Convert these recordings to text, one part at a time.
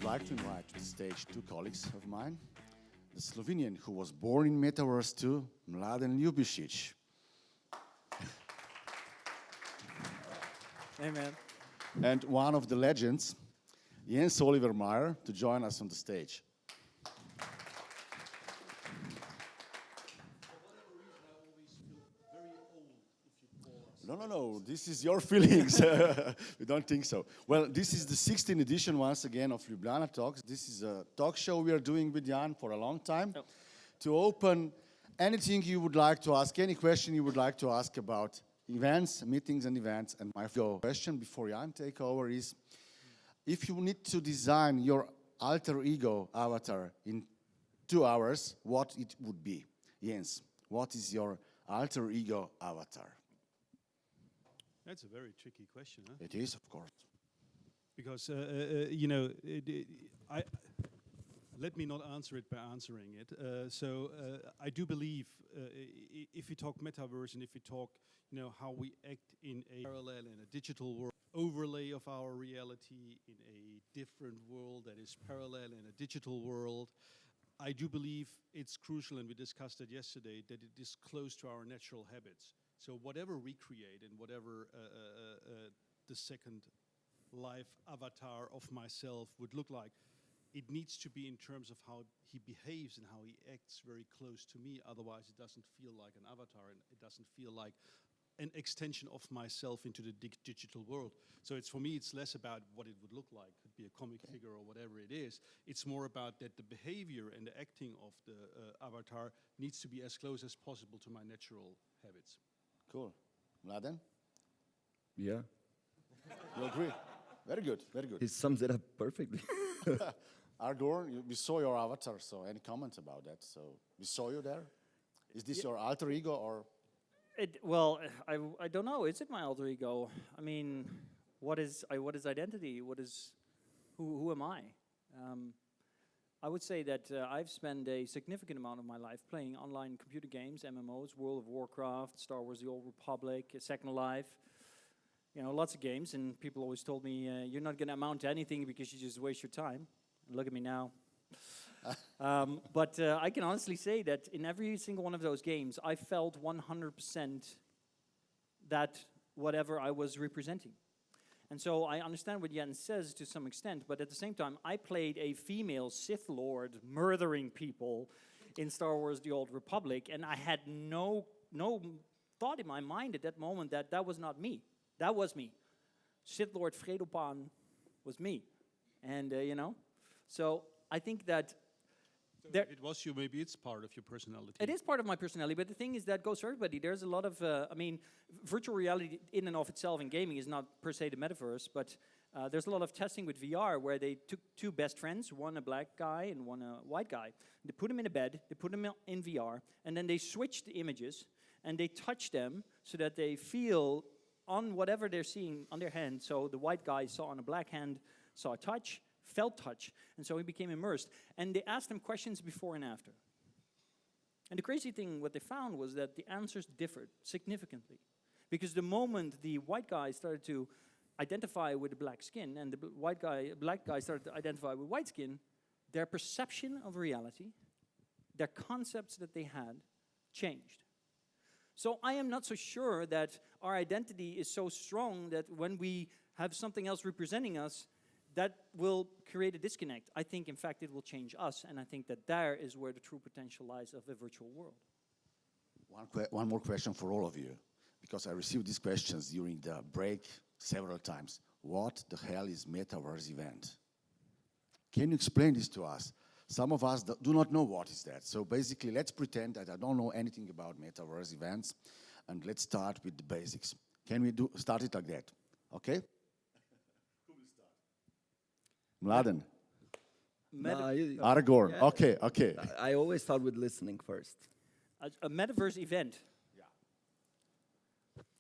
like to invite to the stage two colleagues of mine. The Slovenian who was born in Metaverse too, Mladen Ljubišič. Hey, man. And one of the legends, Jens Oliver Meyer, to join us on the stage. No, this is your feelings. We don't think so. Well, this is the 16th edition, once again, of Ljubljana Talks. This is a talk show we are doing with Jan for a long time. Oh. To open anything you would like to ask, any question you would like to ask about events, meetings and events. And my question before Jan take over is, if you need to design your alter ego avatar in 2 hours, what it would be? Jens, what is your alter ego avatar? That's a very tricky question, huh? It is, of course. Because, let me not answer it by answering it. I do believe if you talk metaverse and if you talk, how we act in a parallel, in a digital world, overlay of our reality in a different world that is parallel in a digital world, I do believe it's crucial, and we discussed it yesterday, that it is close to our natural habits. So whatever we create and whatever the second life avatar of myself would look like, it needs to be in terms of how he behaves and how he acts very close to me. Otherwise, it doesn't feel like an avatar and it doesn't feel like an extension of myself into the digital world. So for me, it's less about what it would look like. It could be a comic figure or whatever it is. It's more about that the behavior and the acting of the avatar needs to be as close as possible to my natural habits. Cool. Mladen? Yeah. You agree? Very good, very good. He sums it up perfectly. Aragorn, we saw your avatar, so any comments about that? So we saw you there. Is this your alter ego or? Well, I don't know. Is it my alter ego? I mean, what is identity? Who am I? I would say that I've spent a significant amount of my life playing online computer games, MMOs, World of Warcraft, Star Wars: The Old Republic, Second Life. Lots of games, and people always told me, you're not going to amount to anything because you just waste your time. Look at me now. But I can honestly say that in every single one of those games, I felt 100% that whatever I was representing. And so I understand what Jens says to some extent, but at the same time, I played a female Sith Lord murdering people in Star Wars: The Old Republic, and I had no thought in my mind at that moment that that was not me. That was me. Sith Lord Fredopan was me. And, so I think that it was you, maybe it's part of your personality. It is part of my personality, but the thing is that goes for everybody. There's a lot of, virtual reality in and of itself in gaming is not per se the metaverse, but there's a lot of testing with VR where they took 2 best friends, one a black guy and one a white guy. They put them in a bed, they put them in VR, and then they switched the images, and they touch them so that they feel on whatever they're seeing on their hand. So the white guy saw on a black hand, saw a touch, felt touch, and so he became immersed. And they asked him questions before and after. And the crazy thing, what they found was that the answers differed significantly. Because the moment the white guy started to identify with the black skin, and the black guy started to identify with white skin, their perception of reality, their concepts that they had, changed. So I am not so sure that our identity is so strong that when we have something else representing us, that will create a disconnect. I think, in fact, it will change us, and I think that there is where the true potential lies of a virtual world. One more question for all of you, because I received these questions during the break several times. What the hell is Metaverse event? Can you explain this to us? Some of us do not know what is that. So basically, let's pretend that I don't know anything about Metaverse events, and let's start with the basics. Can we start it like that? Okay? Who will start? Mladen. Aragorn. Yeah. Okay. I always start with listening first. A Metaverse event. Yeah.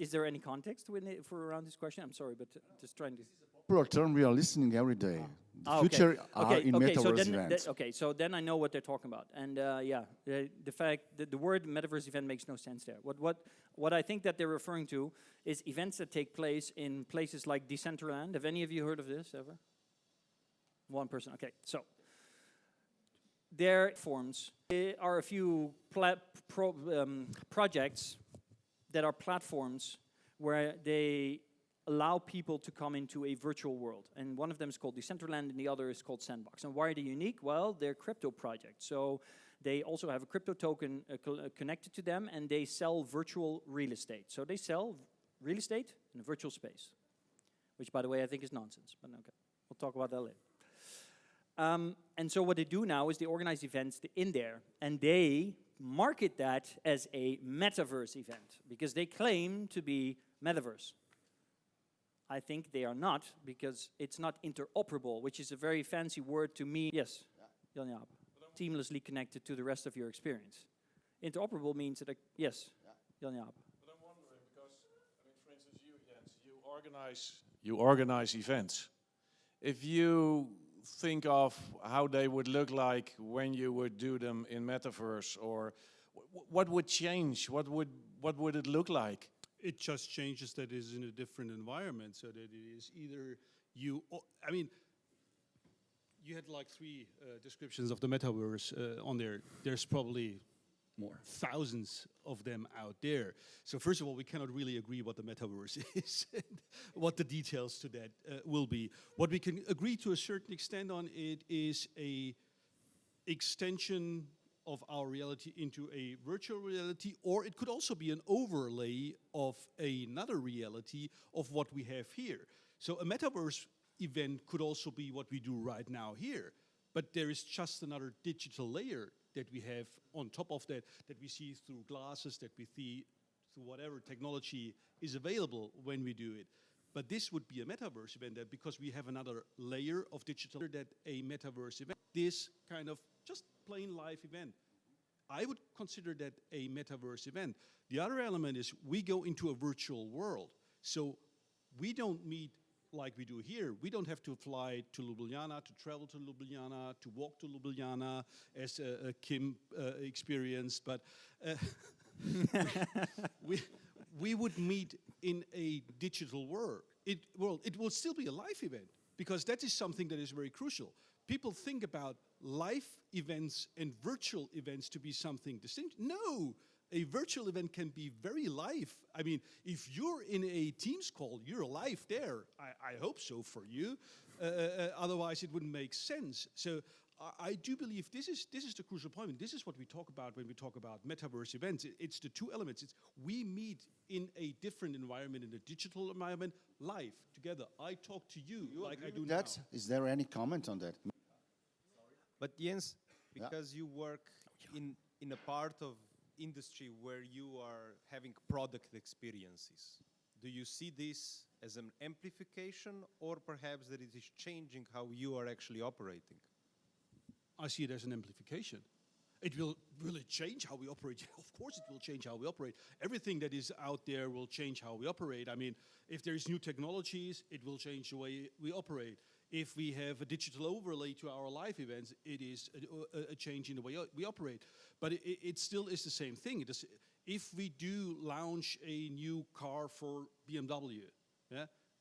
Is there any context for around this question? I'm sorry, but just trying to. Popular term we are listening every day. The future are in Metaverse events. So then I know what they're talking about. And the fact that the word Metaverse event makes no sense there. What I think that they're referring to is events that take place in places like Decentraland. Have any of you heard of this ever? One person, okay. So, there are a few projects that are platforms where they allow people to come into a virtual world. And one of them is called Decentraland and the other is called Sandbox. And why are they unique? Well, they're crypto projects. So they also have a crypto token connected to them, and they sell virtual real estate. So they sell real estate in a virtual space, which, by the way, I think is nonsense. But okay, we'll talk about that later. And so what they do now is they organize events in there, and they market that as a Metaverse event, because they claim to be Metaverse. I think they are not, because it's not interoperable, which is a very fancy word to me. Yes, Jan-Jaap. Seamlessly connected to the rest of your experience. Interoperable means that, yes, Jan-Jaap. But I'm wondering, because, I mean, for instance, you, Jens, you organize events. If you think of how they would look like when you would do them in Metaverse, or what would change? What would it look like? It just changes that it is in a different environment, so that it is either you, I mean, you had like 3 descriptions of the Metaverse on there. There's probably More. thousands of them out there. So first of all, we cannot really agree what the Metaverse is, and what the details to that will be. What we can agree to a certain extent on it is a extension of our reality into a virtual reality, or it could also be an overlay of another reality of what we have here. So a Metaverse event could also be what we do right now here, but there is just another digital layer that we have on top of that, that we see through glasses, that we see through whatever technology is available when we do it. But this would be a Metaverse event, that because we have another layer of digital, that a Metaverse event, this kind of just plain live event, I would consider that a Metaverse event. The other element is we go into a virtual world. So we don't meet like we do here. We don't have to fly to Ljubljana, to travel to Ljubljana, to walk to Ljubljana, as Kim experienced. But we would meet in a digital world. It will still be a live event, because that is something that is very crucial. People think about live events and virtual events to be something distinct. No, a virtual event can be very live. I mean, if you're in a Teams call, you're live there. I hope so for you. Otherwise, it wouldn't make sense. So I do believe this is the crucial point. And this is what we talk about when we talk about Metaverse events. It's the 2 elements. It's we meet in a different environment, in a digital environment, live, together. I talk to you like I do now. Is there any comment on that? But Jens, because you work in a part of industry where you are having product experiences, do you see this as an amplification, or perhaps that it is changing how you are actually operating? I see it as an amplification. It will really change how we operate. Of course it will change how we operate. Everything that is out there will change how we operate. I mean, if there's new technologies, it will change the way we operate. If we have a digital overlay to our live events, it is a change in the way we operate. But it still is the same thing. If we do launch a new car for BMW,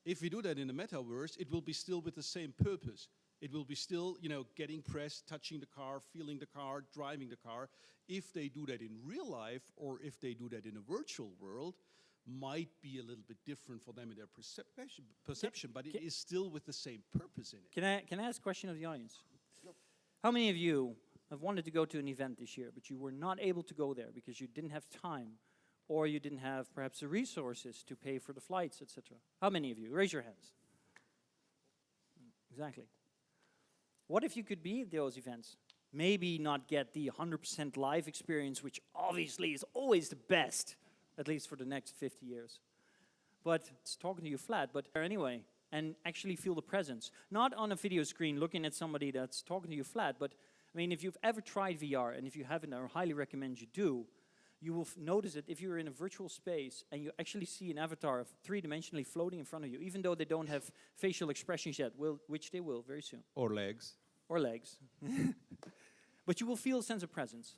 if we do that in the Metaverse, it will be still with the same purpose. It will be still, getting pressed, touching the car, feeling the car, driving the car. If they do that in real life, or if they do that in a virtual world, might be a little bit different for them in their perception, but it is still with the same purpose in it. Can I ask a question of the audience? How many of you have wanted to go to an event this year, but you were not able to go there because you didn't have time, or you didn't have perhaps the resources to pay for the flights, etc.? How many of you? Raise your hands. Exactly. What if you could be at those events? Maybe not get the 100% live experience, which obviously is always the best, at least for the next 50 years. But it's talking to you flat, but anyway, and actually feel the presence. Not on a video screen looking at somebody that's talking to you flat, but I mean, if you've ever tried VR, and if you haven't, I highly recommend you do, you will notice it if you're in a virtual space and you actually see an avatar 3-dimensionally floating in front of you, even though they don't have facial expressions yet, which they will very soon. Or legs. Or legs. But you will feel a sense of presence.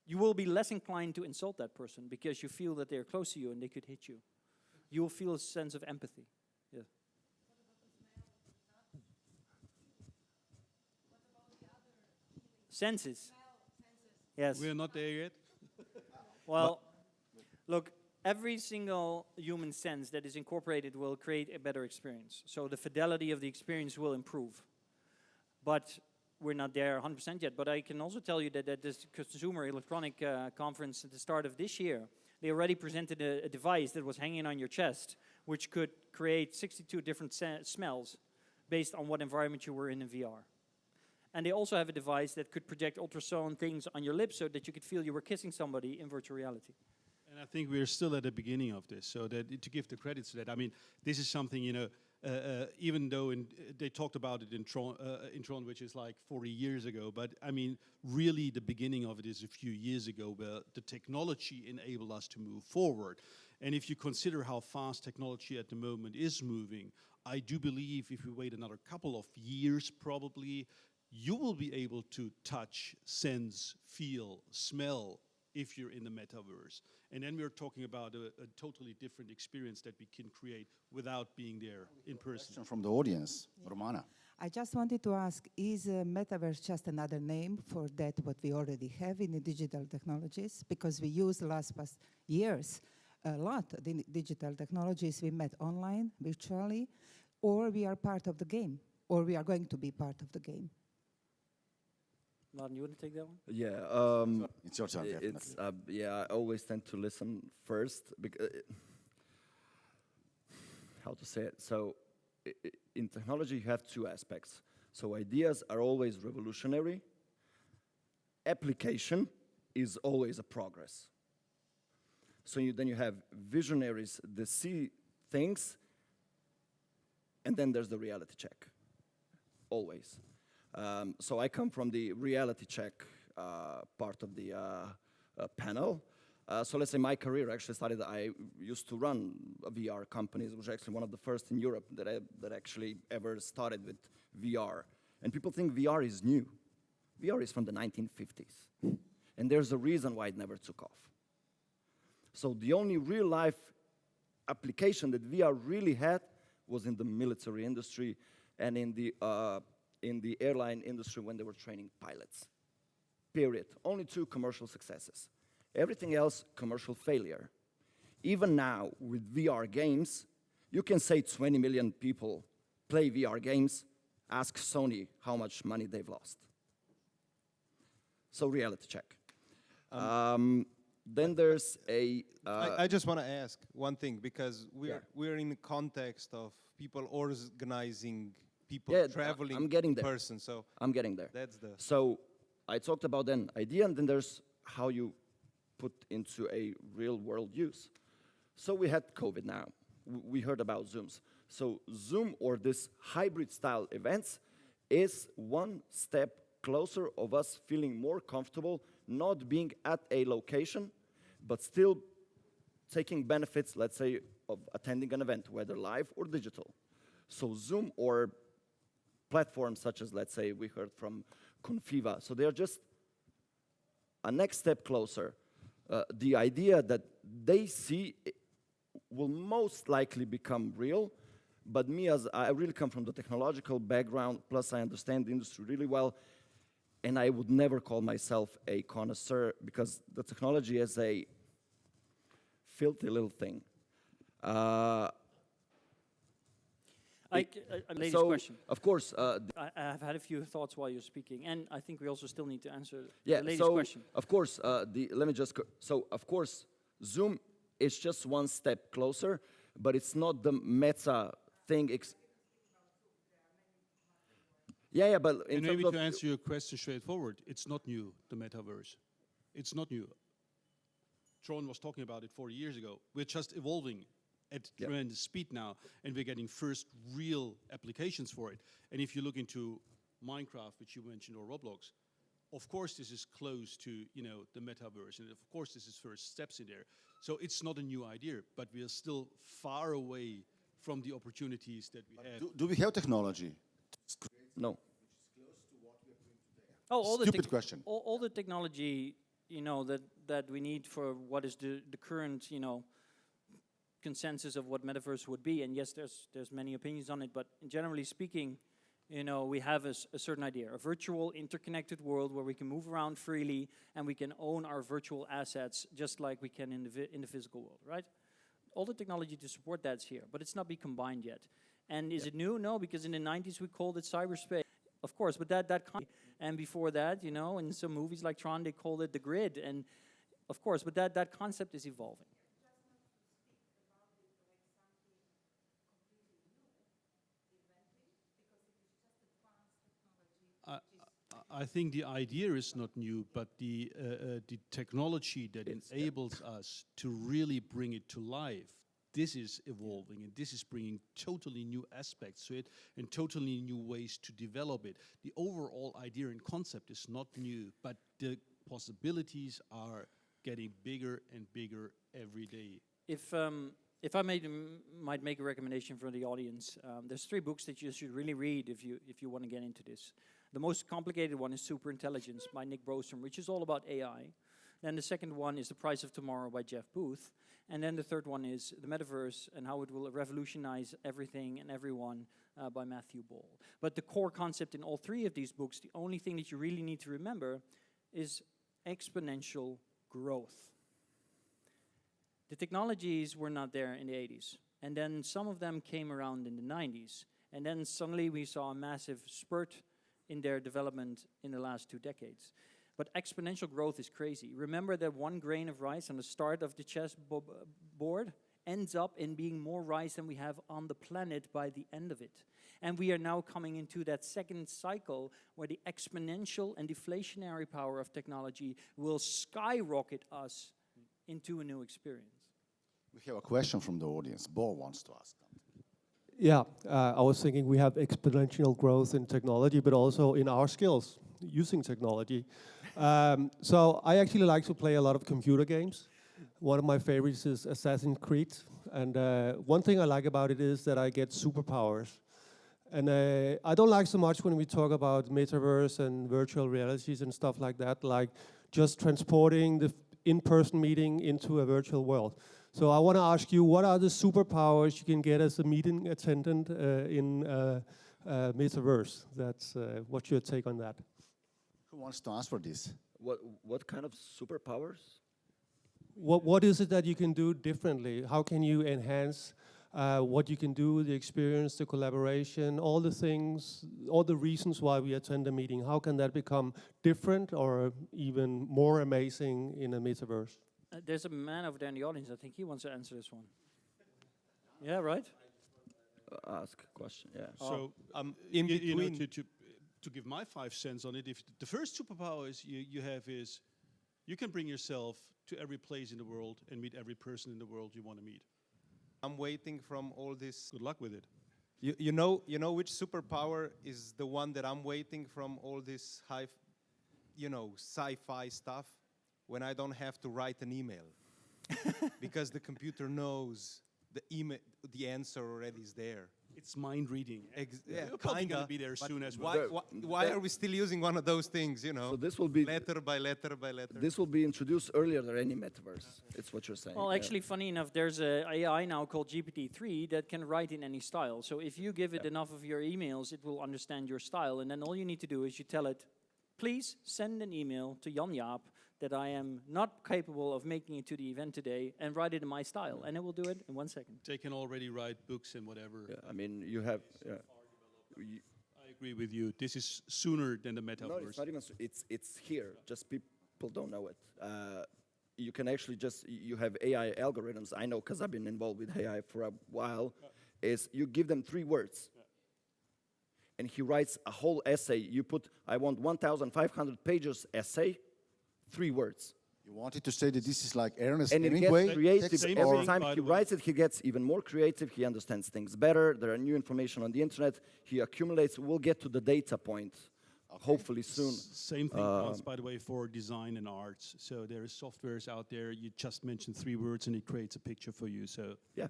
You will be less inclined to insult that person because you feel that they're close to you and they could hit you. You will feel a sense of empathy. Yeah. Senses. Yes. We're not there yet. Well, look, every single human sense that is incorporated will create a better experience. So the fidelity of the experience will improve. But we're not there 100% yet. But I can also tell you that at this Consumer Electronic Conference at the start of this year, they already presented a device that was hanging on your chest, which could create 62 different smells based on what environment you were in VR. And they also have a device that could project ultrasound things on your lips so that you could feel you were kissing somebody in virtual reality. And I think we're still at the beginning of this, so that to give the credits to that, I mean, this is something, you know, even though they talked about it in Tron, which is like 40 years ago, but I mean, really the beginning of it is a few years ago where the technology enabled us to move forward. And if you consider how fast technology at the moment is moving, I do believe if we wait another couple of years, probably, you will be able to touch, sense, feel, smell if you're in the metaverse. And then we're talking about a totally different experience that we can create without being there in person. Question from the audience, Romana. I just wanted to ask, is Metaverse just another name for that what we already have in the digital technologies? Because we use the past years a lot the digital technologies we met online, virtually, or we are part of the game, or we are going to be part of the game. Mladen, you want to take that one? Yeah. It's your turn, definitely. It's yeah. I always tend to listen first because how to say it. So in technology, you have two aspects. So ideas are always revolutionary. Application is always a progress. So then you have visionaries that see things, and then there's the reality check. Always. So I come from the reality check part of the panel. So let's say my career actually started, I used to run VR companies. It was actually one of the first in Europe that actually ever started with VR. And people think VR is new. VR is from the 1950s. And there's a reason why it never took off. So the only real life application that VR really had was in the military industry and in the airline industry when they were training pilots. Period. Only 2 commercial successes. Everything else, commercial failure. Even now, with VR games, you can say 20 million people play VR games. Ask Sony how much money they've lost. So reality check. Then there's a... I just want to ask one thing, because we're in the context of people organizing people traveling I'm getting there. person. So I'm getting there. that's the... So I talked about then idea, and then there's how you put into a real world use. So we had COVID now. We heard about Zooms. So Zoom, or this hybrid style events, is one step closer of us feeling more comfortable not being at a location, but still taking benefits, let's say, of attending an event, whether live or digital. So Zoom or platforms such as, let's say, we heard from Conviva. So they're just a next step closer. The idea that they see will most likely become real, but me, as I really come from the technological background, plus I understand the industry really well, and I would never call myself a connoisseur because the technology is a filthy little thing. Ladies' so, question. of course, I have had a few thoughts while you're speaking, and I think we also still need to answer yeah, the ladies' so question. Of course, let me just. So of course, Zoom is just one step closer, but it's not the meta thing. Yeah, but in And terms maybe of to answer your question straightforward, it's not new, the metaverse. It's not new. Tron was talking about it 40 years ago. We're just evolving at tremendous speed now, and we're getting first real applications for it. And if you look into Minecraft, which you mentioned, or Roblox, of course this is close to, you know, the metaverse, and of course this is first steps in there. So it's not a new idea, but we are still far away from the opportunities that we have. Do we have technology? no. Oh, all Stupid question. All the technology, you know, that we need for what is the current, you know, consensus of what metaverse would be. And yes, there's many opinions on it, but generally speaking, you know, we have a certain idea, a virtual interconnected world where we can move around freely and we can own our virtual assets just like we can in the physical world, right? All the technology to support that's here, but it's not been combined yet. And is it new? No, because in the 90s we called it cyberspace. Of course, but and before that, you know, in some movies like Tron, they called it the grid. And of course, but that concept is evolving. I think the idea is not new, but the technology that enables us to really bring it to life, this is evolving, and this is bringing totally new aspects to it and totally new ways to develop it. The overall idea and concept is not new, but the possibilities are getting bigger and bigger every day. If I might make a recommendation for the audience, there's 3 books that you should really read if you want to get into this. The most complicated one is Superintelligence by Nick Bostrom, which is all about AI. Then the second one is The Price of Tomorrow by Jeff Booth. And then the third one is The Metaverse and How It Will Revolutionize Everything and Everyone by Matthew Ball. But the core concept in all 3 of these books, the only thing that you really need to remember is exponential growth. The technologies were not there in the 80s. And then some of them came around in the 90s. And then suddenly we saw a massive spurt in their development in the last 2 decades. But exponential growth is crazy. Remember that 1 grain of rice on the start of the chessboard ends up in being more rice than we have on the planet by the end of it. And we are now coming into that second cycle where the exponential and deflationary power of technology will skyrocket us into a new experience. We have a question from the audience. Bo wants to ask. Yeah, I was thinking we have exponential growth in technology, but also in our skills using technology. So I actually like to play a lot of computer games. One of my favorites is Assassin's Creed. And one thing I like about it is that I get superpowers. And I don't like so much when we talk about metaverse and virtual realities and stuff like that, like just transporting the in-person meeting into a virtual world. So I want to ask you, what are the superpowers you can get as a meeting attendant in Metaverse? That's what's your take on that? Who wants to answer this? What kind of superpowers? What is it that you can do differently? How can you enhance what you can do, the experience, the collaboration, all the things, all the reasons why we attend a meeting? How can that become different or even more amazing in a Metaverse? There's a man over there in the audience. I think he wants to answer this one. Yeah, right? Ask a question, yeah. So, in you know, between, to give my 5 cents on it, if the first superpowers you have is you can bring yourself to every place in the world and meet every person in the world you want to meet. I'm waiting from all this. Good luck with it. You know which superpower is the one that I'm waiting from all this sci-fi stuff? When I don't have to write an email. Because the computer knows the answer already is there. It's mind reading. Yeah, You're probably going to be there soon as well. Why are we still using one of those things, you know? So this will be letter by letter by letter. This will be introduced earlier than any metaverse. It's what you're saying. Well, actually, funny enough, there's an AI now called GPT-3 that can write in any style. So if you give it enough of your emails, it will understand your style. And then all you need to do is you tell it, please send an email to Jan-Jaap that I am not capable of making it to the event today, and write it in my style, and it will do it in 1 second. They can already write books and whatever. Yeah, I mean, you have. Yeah. I agree with you. This is sooner than the metaverse. No, it's not even. It's here. Just people don't know it. You can actually you have AI algorithms. I know because I've been involved with AI for a while. Is you give them 3 words, and he writes a whole essay. You put, I want 1,500 pages essay. 3 words. You wanted to say that this is like Ernest and Hemingway? it gets creative. Same Every thing, time by he the way. writes it, he gets even more creative. He understands things better. There are new information on the internet. He accumulates. We'll get to the data point, hopefully soon. Same thing counts, by the way, for design and arts. So there is softwares out there. You just mention 3 words and it creates a picture for you. So Yeah.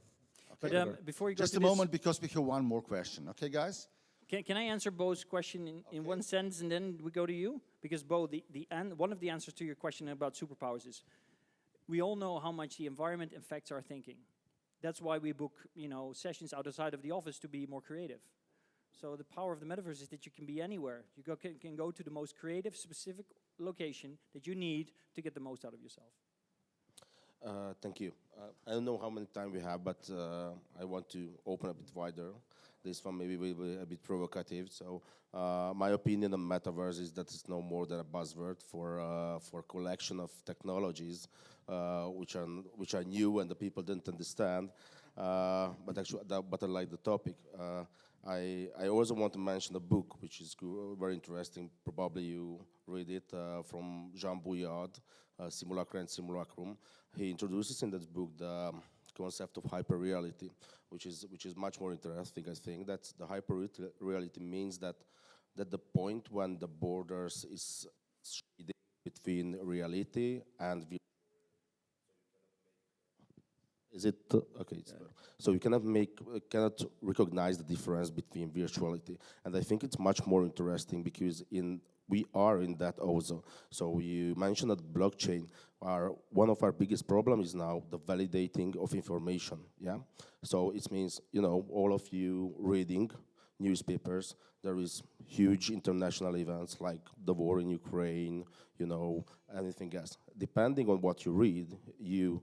But before you go Just to a this, moment, because we have one more question. Okay, guys? Can I answer Bo's question in 1 sentence, and then we go to you? Because Bo, one of the answers to your question about superpowers is, we all know how much the environment affects our thinking. That's why we book, sessions outside of the office to be more creative. So the power of the metaverse is that you can be anywhere. You can go to the most creative, specific location that you need to get the most out of yourself. Thank you. I don't know how many time we have, but I want to open a bit wider. This one maybe will be a bit provocative. So my opinion on metaverse is that it's no more than a buzzword for collection of technologies which are new and the people didn't understand. But actually, but I like the topic. I also want to mention a book which is very interesting. Probably you read it from Jean Bouillard, Simulacra and Simulacrum. He introduces in that book the concept of hyperreality, which is much more interesting. I think that the hyperreality means that the point when the borders is between reality and is it okay? Yeah. So you cannot recognize the difference between virtuality, and I think it's much more interesting because we are in that also. So you mentioned that blockchain one of our biggest problems is now the validating of information. Yeah. So it means all of you reading newspapers. There is huge international events like the war in Ukraine. Anything else. Depending on what you read, you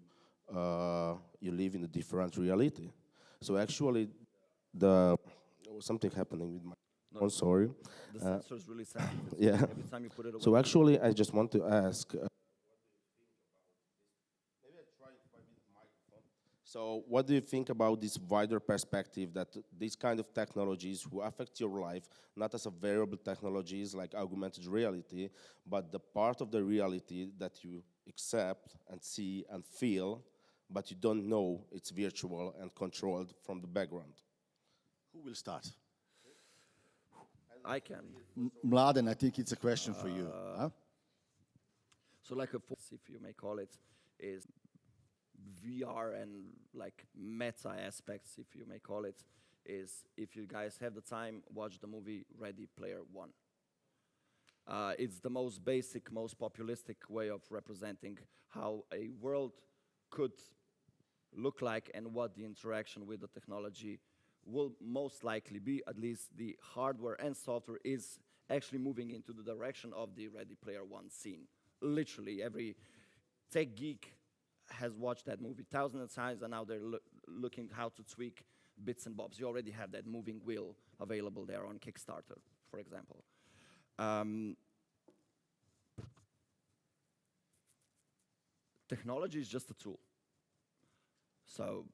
live in a different reality. So actually, something happening with my. No, sorry. The sensor is really sensitive. Yeah. Every time you put it away. So actually, I just want to ask. Maybe I try it by the microphone. So what do you think about this wider perspective that these kind of technologies who affect your life, not as a variable technologies like augmented reality, but the part of the reality that you accept and see and feel, but you don't know it's virtual and controlled from the background? Who will start? I can. Mladen, I think it's a question for you. Huh? So like if you may call it, is VR and like meta aspects, if you may call it, is if you guys have the time, watch the movie Ready Player One. It's the most basic, most populistic way of representing how a world could look like and what the interaction with the technology will most likely be. At least the hardware and software is actually moving into the direction of the Ready Player One scene. Literally, every tech geek has watched that movie thousands of times, and now they're looking how to tweak bits and bobs. You already have that moving wheel available there on Kickstarter, for example. Technology is just a tool. So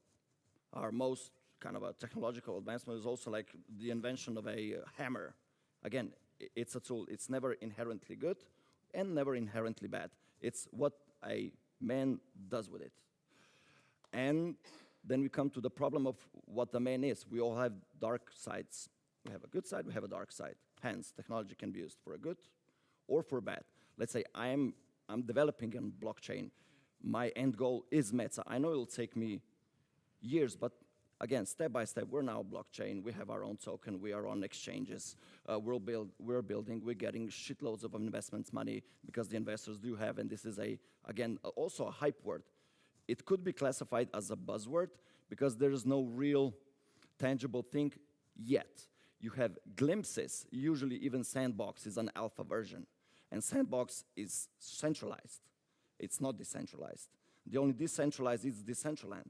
our most kind of a technological advancement is also like the invention of a hammer. Again, it's a tool. It's never inherently good and never inherently bad. It's what a man does with it. And then we come to the problem of what the man is. We all have dark sides. We have a good side, we have a dark side. Hence, technology can be used for a good or for bad. Let's say I'm developing a blockchain. My end goal is meta. I know it'll take me years, but again, step by step, we're now a blockchain. We have our own token. We are on exchanges. We're building. We're getting shitloads of investment money because the investors do have, and this is again, also a hype word. It could be classified as a buzzword because there is no real tangible thing yet. You have glimpses. Usually, even Sandbox is an alpha version, and Sandbox is centralized. It's not decentralized. The only decentralized is Decentraland.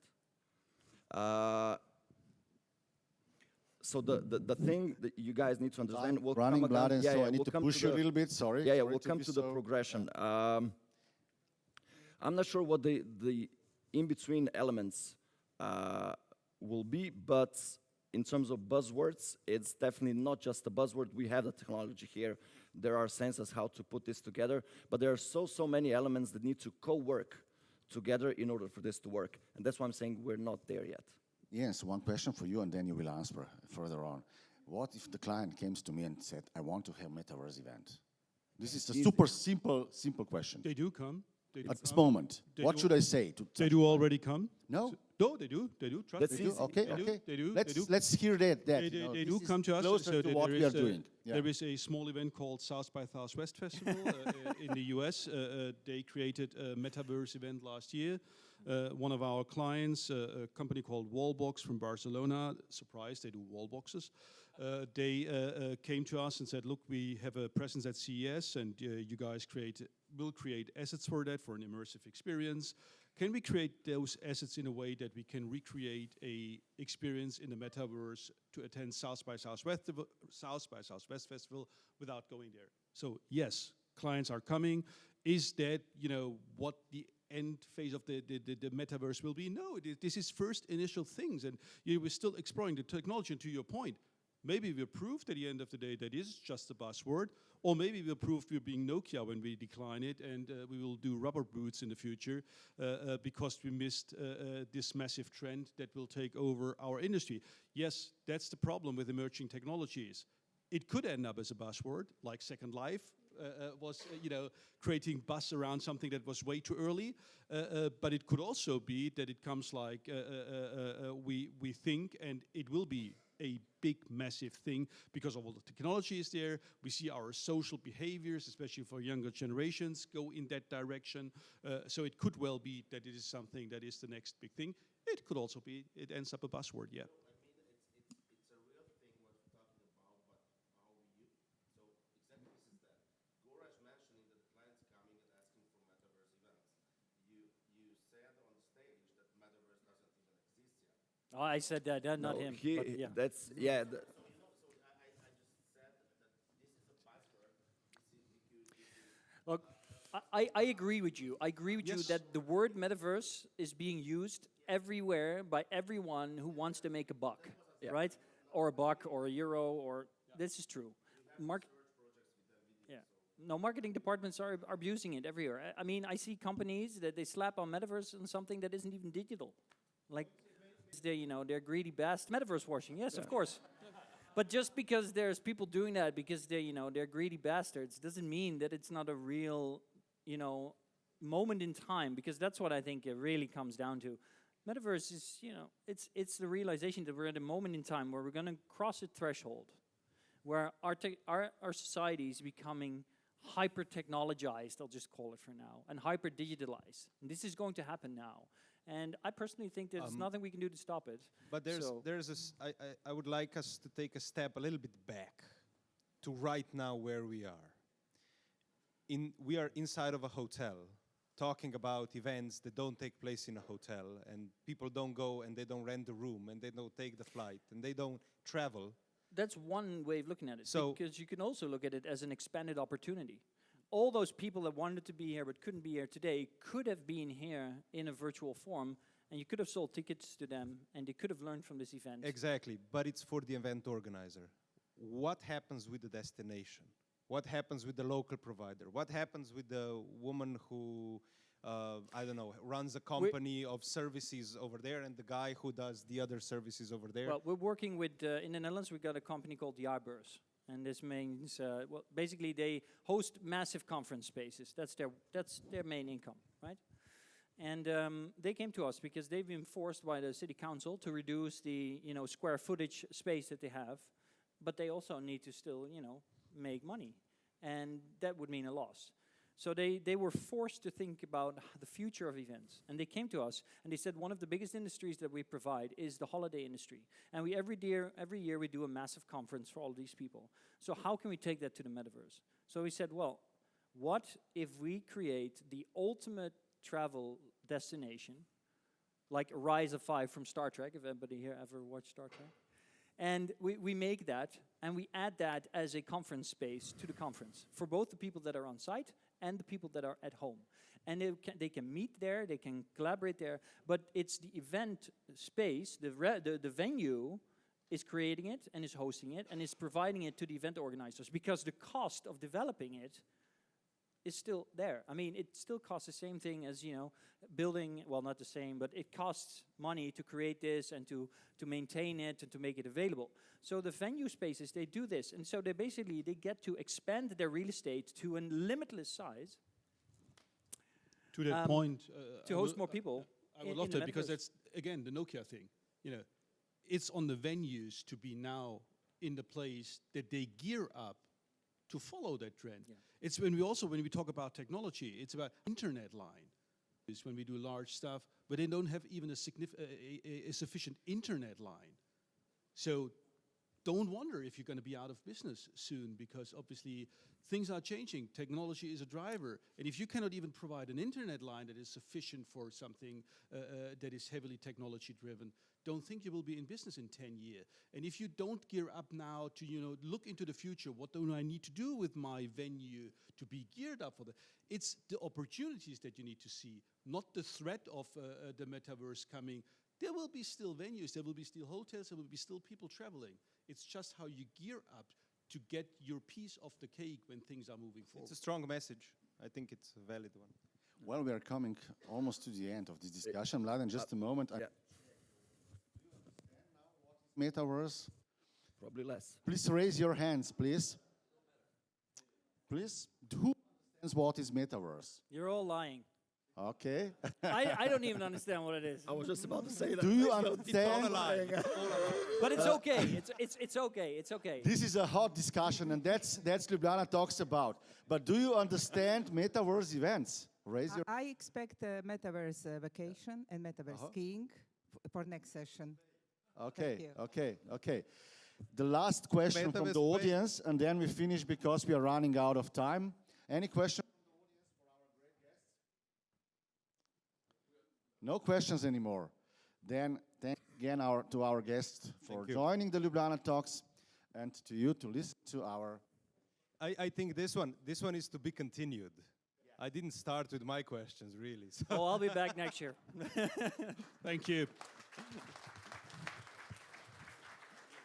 So the thing that you guys need to understand will running come blood, and yeah, so yeah, I need we'll to come push to you a little bit. Sorry. Yeah, Sorry we'll come to the so progression. I'm not sure what the in-between elements will be, but in terms of buzzwords, it's definitely not just a buzzword. We have the technology here. There are senses how to put this together, but there are so many elements that need to co-work together in order for this to work. And that's why I'm saying we're not there yet. Yes, one question for you, and then you will answer further on. What if the client came to me and said, I want to have Metaverse event? This is a super simple question. They do come. At this moment, what should I say? They do already come. No? No, they do. Trust They me. do? Okay, okay. They do. Let's hear that. They do come to us. Closer to what we are doing. There is a small event called South by Southwest Festival in the US. They created a Metaverse event last year. One of our clients, a company called Wallbox from Barcelona, surprised, they do wall boxes. They came to us and said, look, we have a presence at CES and you guys will create assets for that, for an immersive experience. Can we create those assets in a way that we can recreate a experience in the metaverse to attend South by Southwest Festival without going there? So yes, clients are coming. Is that, you know, what the end phase of the metaverse will be? No, this is first initial things, and we're still exploring the technology. And to your point, maybe we'll prove at the end of the day that is just a buzzword, or maybe we'll prove we're being Nokia when we decline it, and we will do rubber boots in the future because we missed this massive trend that will take over our industry. Yes, that's the problem with emerging technologies. It could end up as a buzzword, like Second Life was, you know, creating buzz around something that was way too early. But it could also be that it comes like we think, and it will be a big, massive thing because of all the technology is there. We see our social behaviors, especially for younger generations, go in that direction. So it could well be that it is something that is the next big thing. It could also be it ends up a buzzword, yeah. Oh, I said that, not No, him. he- but yeah. That's, yeah. Look, I agree with you. I agree with you Yes. that the word metaverse is being used everywhere by everyone who wants to make a buck, Yeah. right? Or a buck, or a euro, or this is true. Yeah. No, marketing departments are abusing it everywhere. I mean, I see companies that they slap on metaverse on something that isn't even digital, like they're greedy bastards. Metaverse washing, yes, of course. But just because there's people doing that because they're greedy bastards doesn't mean that it's not a real, moment in time, because that's what I think it really comes down to. Metaverse is, it's the realization that we're at a moment in time where we're going to cross a threshold where our society is becoming hyper-technologized, I'll just call it for now, and hyper-digitalized. And this is going to happen now. And I personally think there's nothing we can do to stop it. But I would like us to take a step a little bit back to right now where we are. We are inside of a hotel talking about events that don't take place in a hotel, and people don't go and they don't rent the room and they don't take the flight and they don't travel. That's one way of looking at it, So- because you can also look at it as an expanded opportunity. All those people that wanted to be here but couldn't be here today could have been here in a virtual form, and you could have sold tickets to them, and they could have learned from this event. Exactly, but it's for the event organizer. What happens with the destination? What happens with the local provider? What happens with the woman who, runs a company of services over there, and the guy who does the other services over there? Well, we're working with, in the Netherlands, we've got a company called the Beurs. And this means, basically they host massive conference spaces. That's their main income, right? And they came to us because they've been forced by the city council to reduce the, square footage space that they have, but they also need to still, make money. And that would mean a loss. So they were forced to think about the future of events. And they came to us and they said one of the biggest industries that we provide is the holiday industry. And every year we do a massive conference for all these people. So how can we take that to the metaverse? So we said, well, what if we create the ultimate travel destination, like Rise of 5 from Star Trek, if anybody here ever watched Star Trek? And we make that, and we add that as a conference space to the conference for both the people that are on site and the people that are at home. And they can meet there, they can collaborate there, but it's the event space, the venue is creating it and is hosting it and is providing it to the event organizers, because the cost of developing it is still there. I mean, it still costs the same thing as, building, well, not the same, but it costs money to create this and to maintain it and to make it available. So the venue spaces, they do this. And so they get to expand their real estate to a limitless size. To that point, to host more people. I would love that, because that's, again, the Nokia thing. It's on the venues to be now in the place that they gear up to follow that trend. Yeah. It's when we talk about technology, it's about internet line. It's when we do large stuff, but they don't have even a sufficient internet line. So don't wonder if you're going to be out of business soon, because obviously things are changing. Technology is a driver. And if you cannot even provide an internet line that is sufficient for something that is heavily technology driven, don't think you will be in business in 10 years. And if you don't gear up now to look into the future, what do I need to do with my venue to be geared up for that? It's the opportunities that you need to see, not the threat of the metaverse coming. There will be still venues, there will be still hotels, there will be still people traveling. It's just how you gear up to get your piece of the cake when things are moving forward. It's a strong message. I think it's a valid one. Well, we are coming almost to the end of this discussion. Mladen, just a moment. Yeah. Metaverse? Probably less. Please raise your hands, please. Please. Who understands what is Metaverse? You're all lying. Okay. I don't even understand what it is. I was just about to say that. Do you understand? But it's okay. It's okay. It's okay. This is a hot discussion, and that's Ljubljana Talks about. But do you understand Metaverse events? Raise your. I expect a Metaverse vacation and Metaverse skiing for next session. Okay, okay. The last question from Metaverse the audience, and then we finish because we are running out of time. Any questions from the audience for our great guests? No questions anymore. Then thank again to our guests for joining the Ljubljana Talks, and to you to listen to our. I think this one is to be continued. Yeah. I didn't start with my questions, really. So. Oh, I'll be back next year. Thank you.